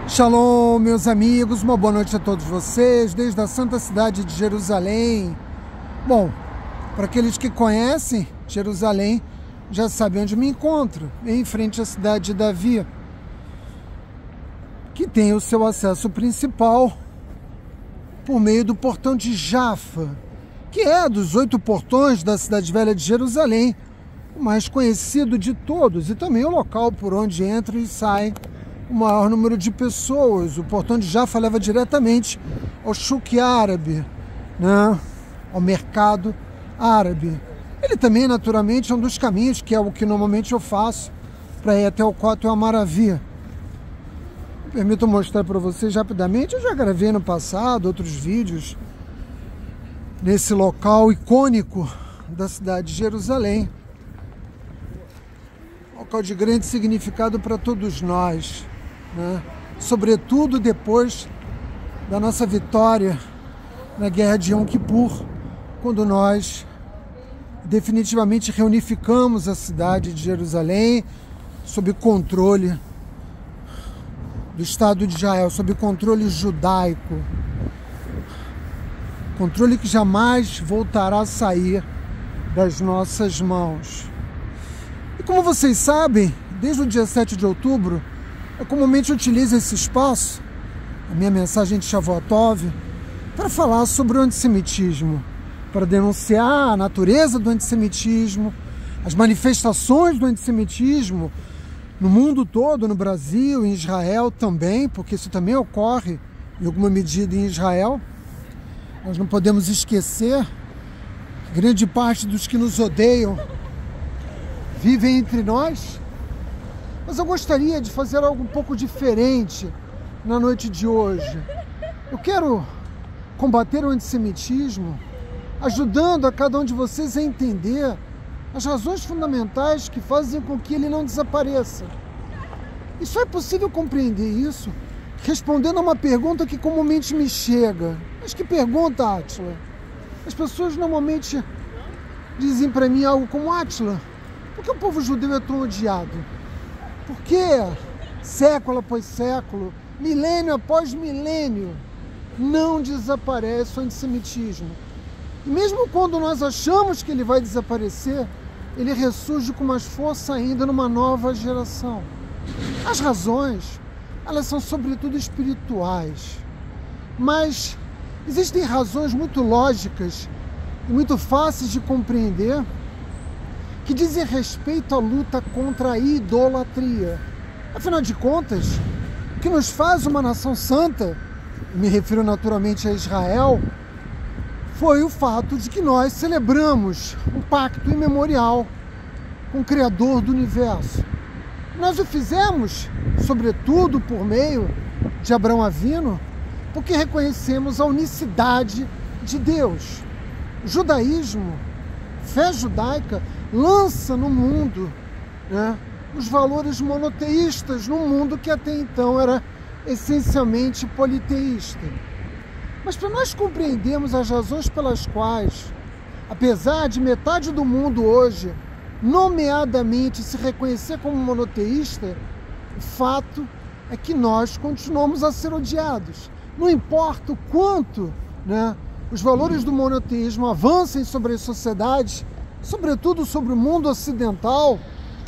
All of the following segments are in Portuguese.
Shalom, meus amigos, uma boa noite a todos vocês, desde a santa cidade de Jerusalém. Bom, para aqueles que conhecem Jerusalém, já sabem onde me encontro, em frente à cidade de Davi, que tem o seu acesso principal por meio do portão de Jafa, que é dos 8 portões da cidade velha de Jerusalém, o mais conhecido de todos, e também o local por onde entra e sai o maior número de pessoas. O portão de Jafa leva diretamente ao Shuk árabe, né? Ao mercado árabe. Ele também, naturalmente, é um dos caminhos, que é o que normalmente eu faço, para ir até o Kotel Amaravi. Permito mostrar para vocês rapidamente, eu já gravei no passado outros vídeos nesse local icônico da cidade de Jerusalém. Local de grande significado para todos nós, né? Sobretudo depois da nossa vitória na Guerra de Yom Kippur, quando nós definitivamente reunificamos a cidade de Jerusalém sob controle do Estado de Israel, sob controle judaico, controle que jamais voltará a sair das nossas mãos. E como vocês sabem, desde o dia 7 de outubro, eu comumente utilizo esse espaço, a minha mensagem de Shavuotov, para falar sobre o antissemitismo, para denunciar a natureza do antissemitismo, as manifestações do antissemitismo no mundo todo, no Brasil, em Israel também, porque isso também ocorre em alguma medida em Israel. Nós não podemos esquecer que grande parte dos que nos odeiam vivem entre nós. Mas eu gostaria de fazer algo um pouco diferente na noite de hoje. Eu quero combater o antissemitismo, ajudando a cada um de vocês a entender as razões fundamentais que fazem com que ele não desapareça. E só é possível compreender isso respondendo a uma pergunta que comumente me chega. Mas que pergunta, Átila? As pessoas normalmente dizem para mim algo como: Átila, por que o povo judeu é tão odiado? Por que século após século, milênio após milênio, não desaparece o antissemitismo? E mesmo quando nós achamos que ele vai desaparecer, ele ressurge com mais força ainda numa nova geração. As razões, elas são sobretudo espirituais, mas existem razões muito lógicas e muito fáceis de compreender que dizem respeito à luta contra a idolatria. Afinal de contas, o que nos faz uma nação santa, me refiro naturalmente a Israel, foi o fato de que nós celebramos um pacto imemorial com o Criador do Universo. Nós o fizemos, sobretudo por meio de Abraão Avino, porque reconhecemos a unicidade de Deus. O judaísmo, fé judaica, lança no mundo, né, os valores monoteístas, num mundo que até então era essencialmente politeísta. Mas para nós compreendermos as razões pelas quais, apesar de metade do mundo hoje, nomeadamente, se reconhecer como monoteísta, o fato é que nós continuamos a ser odiados. Não importa o quanto, né, os valores do monoteísmo avancem sobre as sociedades, sobretudo sobre o mundo ocidental,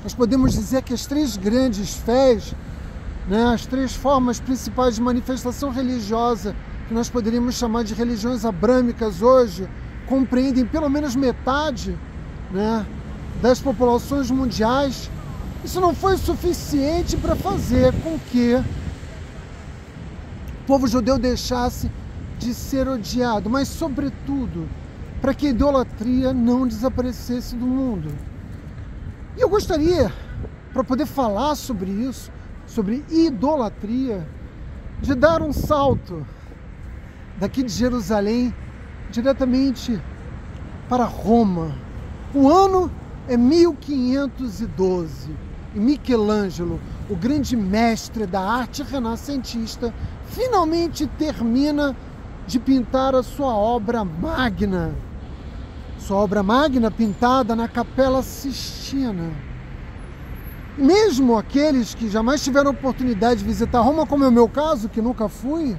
nós podemos dizer que as 3 grandes fés, né, as 3 formas principais de manifestação religiosa, que nós poderíamos chamar de religiões abrâmicas hoje, compreendem pelo menos metade, né, das populações mundiais. Isso não foi suficiente para fazer com que o povo judeu deixasse de ser odiado, mas sobretudo para que a idolatria não desaparecesse do mundo. E eu gostaria, para poder falar sobre isso, sobre idolatria, de dar um salto daqui de Jerusalém diretamente para Roma. O ano é 1512 e Michelangelo, o grande mestre da arte renascentista, finalmente termina de pintar a sua obra magna. Sua obra magna pintada na Capela Sistina. Mesmo aqueles que jamais tiveram oportunidade de visitar Roma, como é o meu caso, que nunca fui,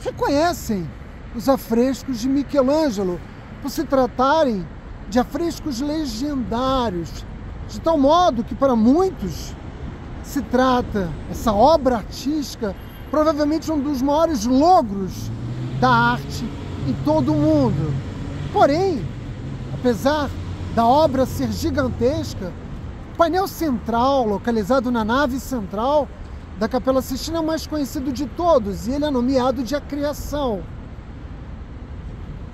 reconhecem os afrescos de Michelangelo, por se tratarem de afrescos legendários, de tal modo que para muitos se trata, essa obra artística, provavelmente um dos maiores logros da arte em todo o mundo. Porém, apesar da obra ser gigantesca, o painel central, localizado na nave central da Capela Sistina, é o mais conhecido de todos, e ele é nomeado de A Criação.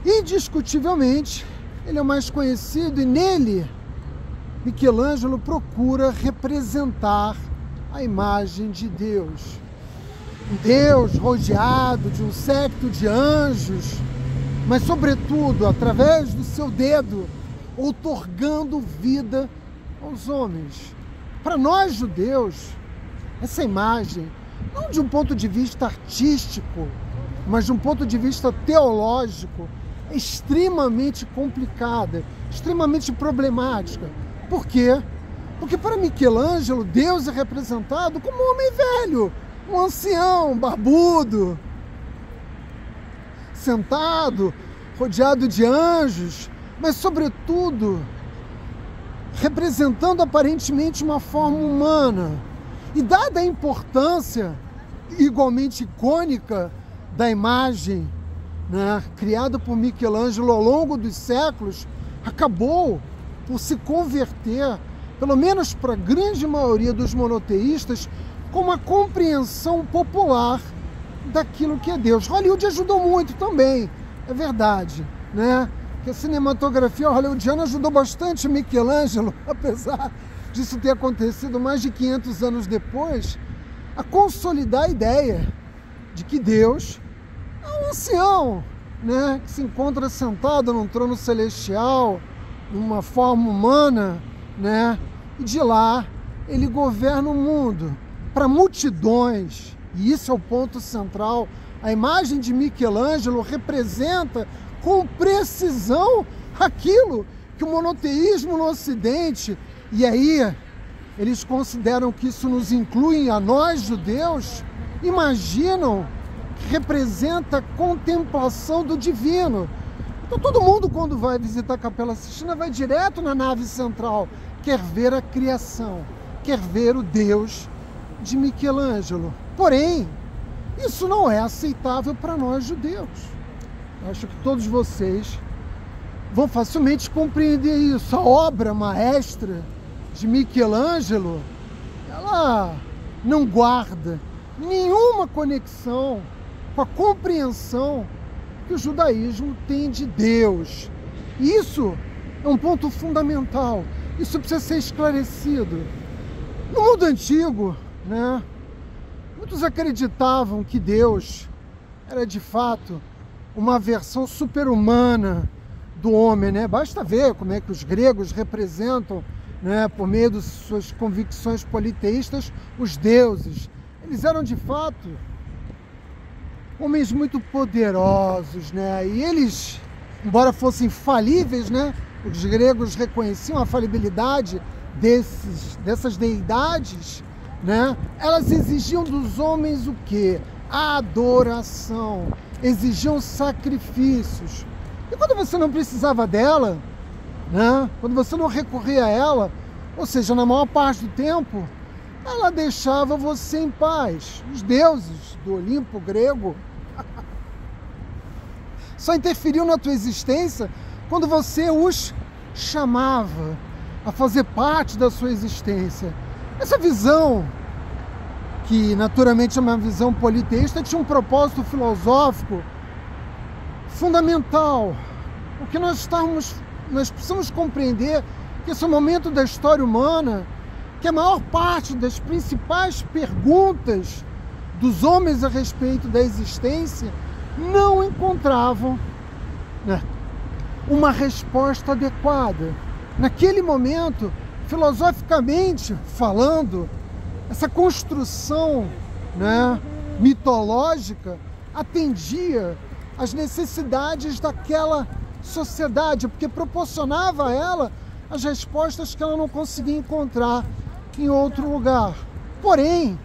Indiscutivelmente, ele é o mais conhecido, e nele Michelangelo procura representar a imagem de Deus. Um Deus rodeado de um séquito de anjos, mas sobretudo através do seu dedo, outorgando vida aos homens. Para nós judeus, essa imagem, não de um ponto de vista artístico, mas de um ponto de vista teológico, é extremamente complicada, extremamente problemática. Por quê? Porque para Michelangelo, Deus é representado como um homem velho, um ancião, barbudo, sentado, rodeado de anjos, mas sobretudo representando aparentemente uma forma humana. E dada a importância igualmente icônica da imagem, né, criada por Michelangelo ao longo dos séculos, acabou por se converter, pelo menos para a grande maioria dos monoteístas, com uma compreensão popular daquilo que é Deus. Hollywood ajudou muito também, é verdade, né? Que a cinematografia hollywoodiana ajudou bastante Michelangelo, apesar disso ter acontecido mais de 500 anos depois, a consolidar a ideia de que Deus é um ancião, né? Que se encontra sentado num trono celestial, numa forma humana, né? E de lá ele governa o mundo para multidões. E isso é o ponto central. A imagem de Michelangelo representa com precisão aquilo que o monoteísmo no Ocidente, e aí eles consideram que isso nos inclui a nós judeus, imaginam que representa a contemplação do divino. Então todo mundo, quando vai visitar a Capela Sistina, vai direto na nave central, quer ver a criação, quer ver o Deus de Michelangelo. Porém, isso não é aceitável para nós judeus. Acho que todos vocês vão facilmente compreender isso. A obra maestra de Michelangelo, ela não guarda nenhuma conexão com a compreensão que o judaísmo tem de Deus. Isso é um ponto fundamental. Isso precisa ser esclarecido. No mundo antigo, né, muitos acreditavam que Deus era de fato uma versão super-humana do homem, né? Basta ver como é que os gregos representam, né, por meio de suas convicções politeístas, os deuses. Eles eram de fato homens muito poderosos, né? E eles, embora fossem falíveis, né, os gregos reconheciam a falibilidade dessas deidades, né? Elas exigiam dos homens o quê? A adoração, exigiam sacrifícios. E quando você não precisava dela, né? Quando você não recorria a ela, ou seja, na maior parte do tempo, ela deixava você em paz. Os deuses do Olimpo grego só interferiam na tua existência quando você os chamava a fazer parte da sua existência. Essa visão, que naturalmente é uma visão politeísta, tinha um propósito filosófico fundamental. Porque nós precisamos compreender que esse é um momento da história humana que a maior parte das principais perguntas dos homens a respeito da existência não encontravam, né, uma resposta adequada. Naquele momento, filosoficamente falando, essa construção, né, mitológica atendia às necessidades daquela sociedade, porque proporcionava a ela as respostas que ela não conseguia encontrar em outro lugar. Porém,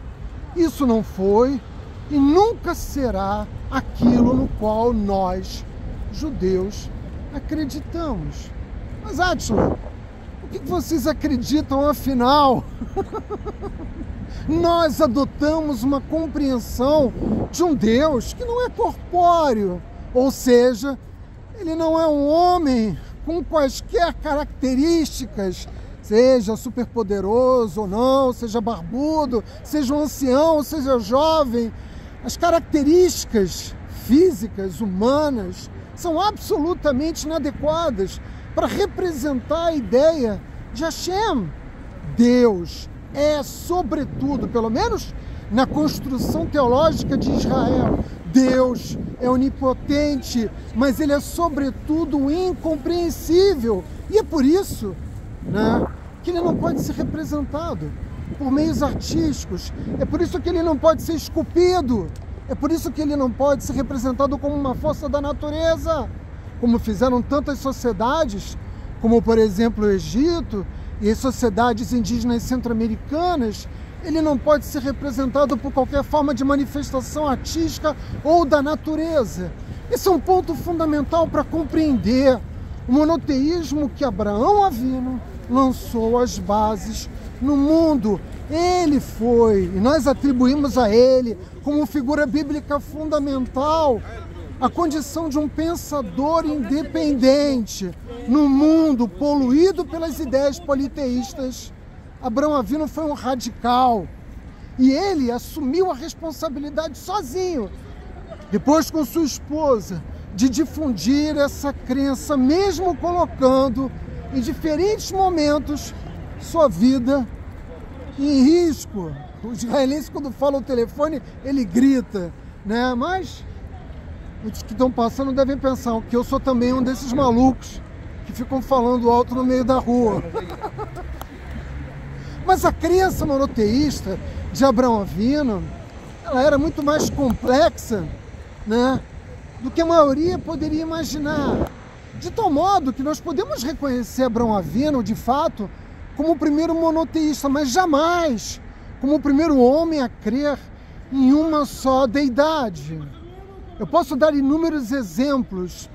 isso não foi e nunca será aquilo no qual nós, judeus, acreditamos. Mas, Átila, o que vocês acreditam afinal? Nós adotamos uma compreensão de um Deus que não é corpóreo, ou seja, ele não é um homem com quaisquer características, seja superpoderoso ou não, seja barbudo, seja um ancião, seja jovem. As características físicas, humanas, são absolutamente inadequadas para representar a ideia de Hashem. Deus é, sobretudo, pelo menos na construção teológica de Israel, Deus é onipotente, mas ele é, sobretudo, incompreensível. E é por isso, né, que ele não pode ser representado por meios artísticos. É por isso que ele não pode ser esculpido. É por isso que ele não pode ser representado como uma força da natureza, como fizeram tantas sociedades, como, por exemplo, o Egito e as sociedades indígenas centro-americanas. Ele não pode ser representado por qualquer forma de manifestação artística ou da natureza. Esse é um ponto fundamental para compreender o monoteísmo que Abraão Avino lançou as bases no mundo. Ele foi, e nós atribuímos a ele, como figura bíblica fundamental, a condição de um pensador independente no mundo poluído pelas ideias politeístas. Abraão Avino foi um radical e ele assumiu a responsabilidade sozinho, depois com sua esposa, de difundir essa crença, mesmo colocando em diferentes momentos sua vida em risco. O israelense, quando fala o telefone, ele grita, né? Mas os que estão passando devem pensar que eu sou também um desses malucos que ficam falando alto no meio da rua. Mas a crença monoteísta de Abraão Avino, ela era muito mais complexa, né, do que a maioria poderia imaginar. De tal modo que nós podemos reconhecer Abraão Avino, de fato, como o primeiro monoteísta, mas jamais como o primeiro homem a crer em uma só deidade. Eu posso dar inúmeros exemplos.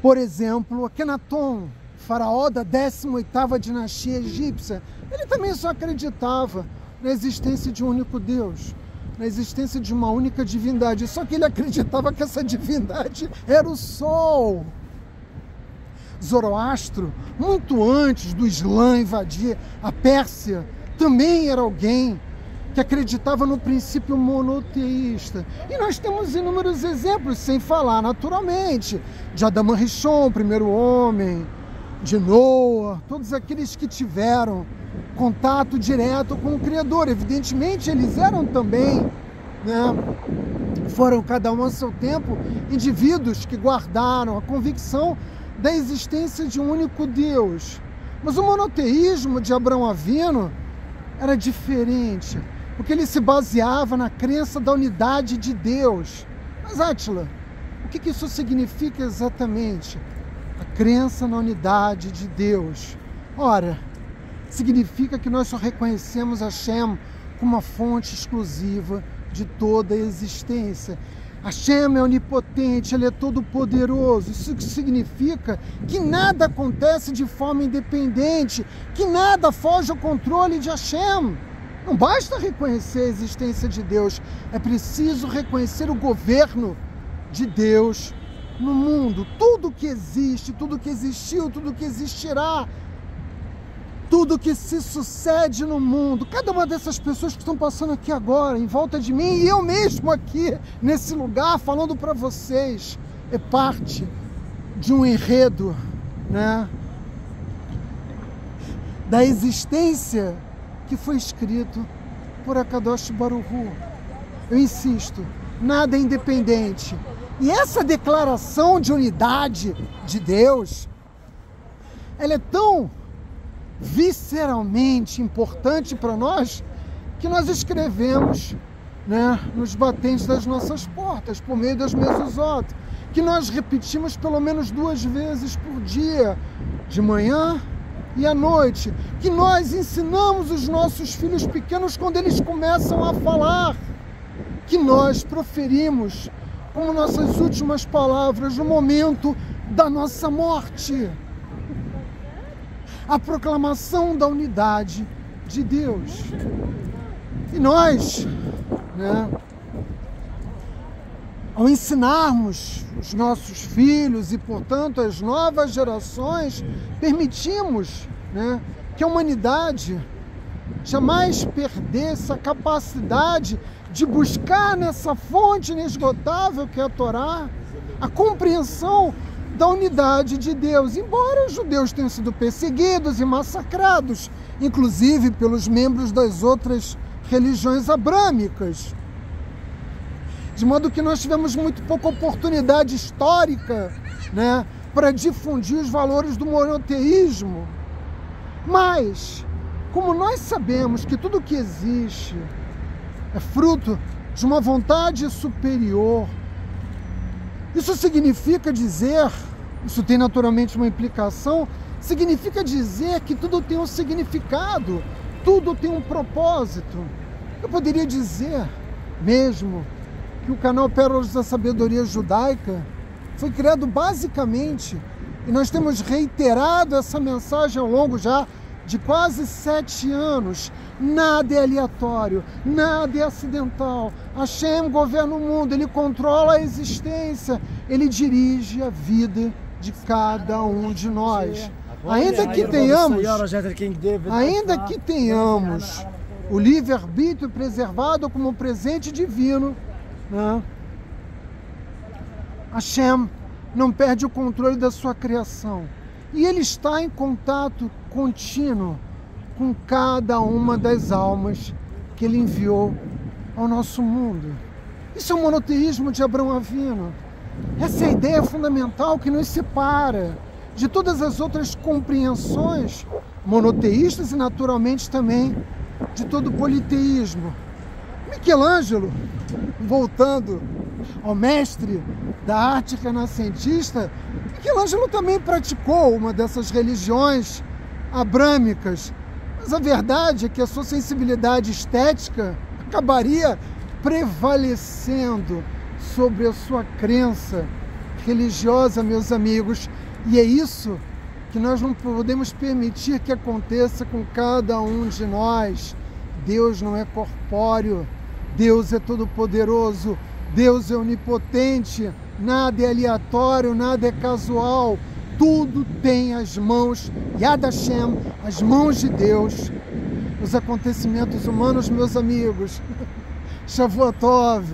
Por exemplo, Akenaton, faraó da 18ª dinastia egípcia, ele também só acreditava na existência de um único Deus, na existência de uma única divindade, só que ele acreditava que essa divindade era o Sol. Zoroastro, muito antes do Islã invadir a Pérsia, também era alguém que acreditava no princípio monoteísta. E nós temos inúmeros exemplos, sem falar, naturalmente, de Adão Rishon, o primeiro homem, de Noa, todos aqueles que tiveram contato direto com o Criador. Evidentemente, eles eram também, né, foram cada um a seu tempo, indivíduos que guardaram a convicção da existência de um único Deus. Mas o monoteísmo de Abraão Avino era diferente, porque ele se baseava na crença da unidade de Deus. Mas, Átila, o que isso significa exatamente? A crença na unidade de Deus. Ora, significa que nós só reconhecemos Hashem como uma fonte exclusiva de toda a existência. Hashem é onipotente, ele é todo poderoso. Isso significa que nada acontece de forma independente, que nada foge ao controle de Hashem. Não basta reconhecer a existência de Deus, é preciso reconhecer o governo de Deus no mundo. Tudo que existe, tudo que existiu, tudo que existirá, tudo que se sucede no mundo, cada uma dessas pessoas que estão passando aqui agora, em volta de mim, e eu mesmo aqui, nesse lugar, falando para vocês, é parte de um enredo, né, da existência que foi escrito por Akadosh Baruch Hu. Eu insisto, nada é independente. E essa declaração de unidade de Deus, ela é tão visceralmente importante para nós, que nós escrevemos, né, nos batentes das nossas portas, por meio das mezuzot, que nós repetimos pelo menos 2 vezes por dia, de manhã e à noite, que nós ensinamos os nossos filhos pequenos quando eles começam a falar, que nós proferimos como nossas últimas palavras no momento da nossa morte. A proclamação da unidade de Deus. E nós, ao ensinarmos os nossos filhos e, portanto, as novas gerações, permitimos que a humanidade jamais perdesse a capacidade de buscar nessa fonte inesgotável que é a Torá, a compreensão da unidade de Deus, embora os judeus tenham sido perseguidos e massacrados, inclusive pelos membros das outras religiões abrâmicas. De modo que nós tivemos muito pouca oportunidade histórica para difundir os valores do monoteísmo. Mas, como nós sabemos que tudo que existe é fruto de uma vontade superior, isso significa dizer, isso tem naturalmente uma implicação, significa dizer que tudo tem um significado, tudo tem um propósito. Eu poderia dizer mesmo que o canal Pérolas da Sabedoria Judaica foi criado basicamente, e nós temos reiterado essa mensagem ao longo já de quase 7 anos, nada é aleatório, nada é acidental. Hashem governa o mundo, Ele controla a existência, Ele dirige a vida de cada um de nós. Ainda que tenhamos o livre-arbítrio preservado como um presente divino, Hashem não perde o controle da sua criação. E Ele está em contato contínuo com cada uma das almas que Ele enviou ao nosso mundo. Isso é o monoteísmo de Abraão Avino. Essa é a ideia fundamental que nos separa de todas as outras compreensões monoteístas e, naturalmente, também de todo o politeísmo. Michelangelo, voltando ao mestre da arte renascentista, Michelangelo também praticou uma dessas religiões abrâmicas, mas a verdade é que a sua sensibilidade estética acabaria prevalecendo sobre a sua crença religiosa, meus amigos, e é isso que nós não podemos permitir que aconteça com cada um de nós. Deus não é corpóreo, Deus é todo-poderoso, Deus é onipotente, nada é aleatório, nada é casual, tudo tem as mãos, Yad Hashem, as mãos de Deus. Os acontecimentos humanos, meus amigos, Shavuot Tov.